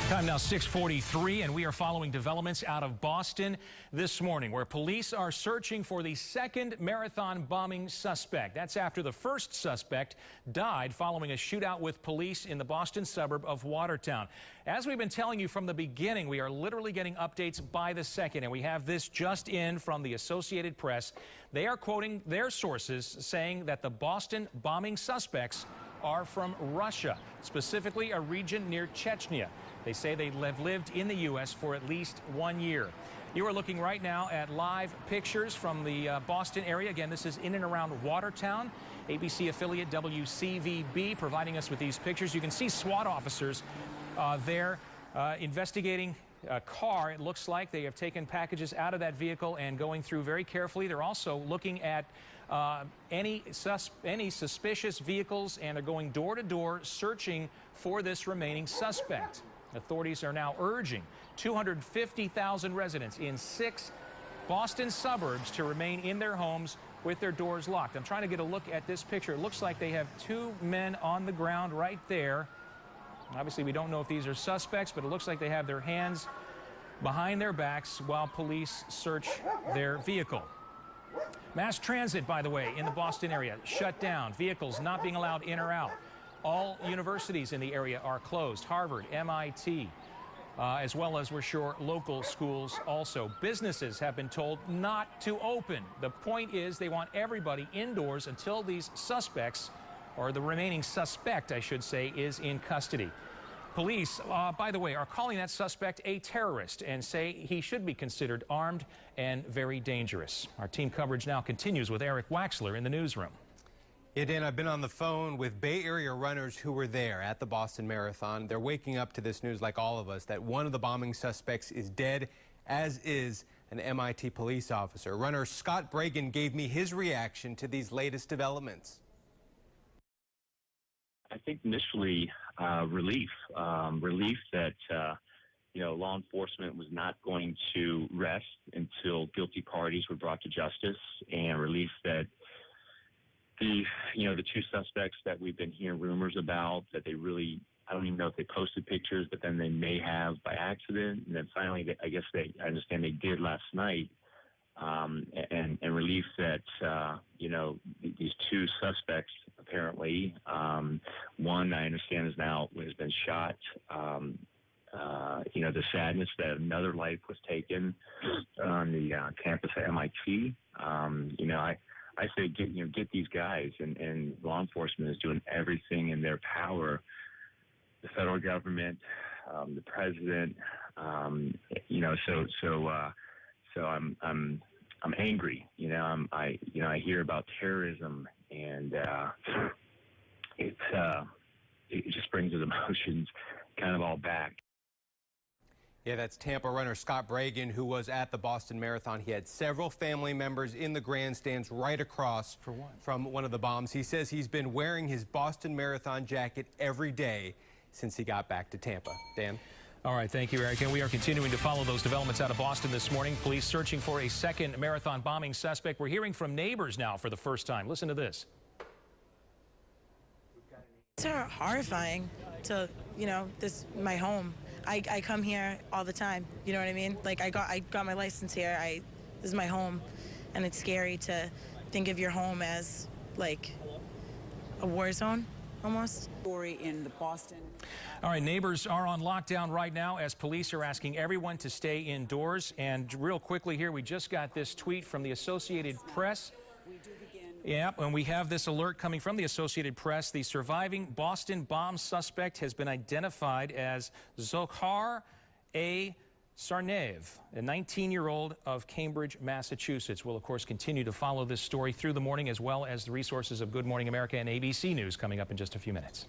Time now 6:43, and we are following developments out of Boston this morning, where police are searching for the second marathon bombing suspect. That's after the first suspect died following a shootout with police in the Boston suburb of Watertown. As we've been telling you from the beginning, we are literally getting updates by the second, and we have this just in from the Associated Press. They are quoting their sources saying that the Boston bombing suspects are from Russia, specifically a region near Chechnya. They say they have lived in the U.S. for at least 1 year. You are looking right now at live pictures from the Boston area. Again, this is in and around Watertown. ABC affiliate WCVB providing us with these pictures. You can see SWAT officers there investigating a car. It looks like they have taken packages out of that vehicle and going through very carefully. They're also looking at any suspicious vehicles, and are going door to door searching for this remaining suspect. Authorities are now urging 250,000 residents in 6 Boston suburbs to remain in their homes with their doors locked. I'm trying to get a look at this picture. It looks like they have 2 men on the ground right there. Obviously, we don't know if these are suspects, but it looks like they have their hands behind their backs while police search their vehicle. Mass transit, by the way, in the Boston area shut down. Vehicles not being allowed in or out. All universities in the area are closed. Harvard, MIT, as well as, we're sure, local schools also. Businesses have been told not to open. The point is they want everybody indoors until these suspects, or the remaining suspect, I should say, is in custody. Police, by the way, are calling that suspect a terrorist and say he should be considered armed and very dangerous. Our team coverage now continues with Eric Waxler in the newsroom. Yeah, Dan, I've been on the phone with Bay Area runners who were there at the Boston Marathon. They're waking up to this news like all of us, that one of the bombing suspects is dead, as is an MIT police officer. Runner Scott Bragan gave me his reaction to these latest developments. I think initially relief that law enforcement was not going to rest until guilty parties were brought to justice, and relief that the 2 suspects that we've been hearing rumors about, that they really, I don't even know if they posted pictures, but then they may have by accident, and then finally I understand they did last night. And relief that, these 2 suspects, apparently, one I understand has been shot. The sadness that another life was taken on the campus at MIT. I say get these guys, and law enforcement is doing everything in their power. The federal government, the president, So I'm angry. I hear about terrorism, and it just brings the emotions kind of all back. Yeah, that's Tampa runner Scott Bragan, who was at the Boston Marathon. He had several family members in the grandstands right across from one of the bombs. He says he's been wearing his Boston Marathon jacket every day since he got back to Tampa. Dan? All right, thank you, Eric. And we are continuing to follow those developments out of Boston this morning. Police searching for a second marathon bombing suspect. We're hearing from neighbors now for the first time. Listen to this. It's horrifying to, this my home. I come here all the time. You know what I mean? Like I got my license here. This is my home, and it's scary to think of your home as like a war zone almost. Story in the Boston. All right, neighbors are on lockdown right now as police are asking everyone to stay indoors. And real quickly here, we just got this tweet from the Associated Press. Yeah, and we have this alert coming from the Associated Press. The surviving Boston bomb suspect has been identified as Zohar A. Sarnev, a 19-year-old of Cambridge, Massachusetts. We'll, of course, continue to follow this story through the morning, as well as the resources of Good Morning America and ABC News coming up in just a few minutes.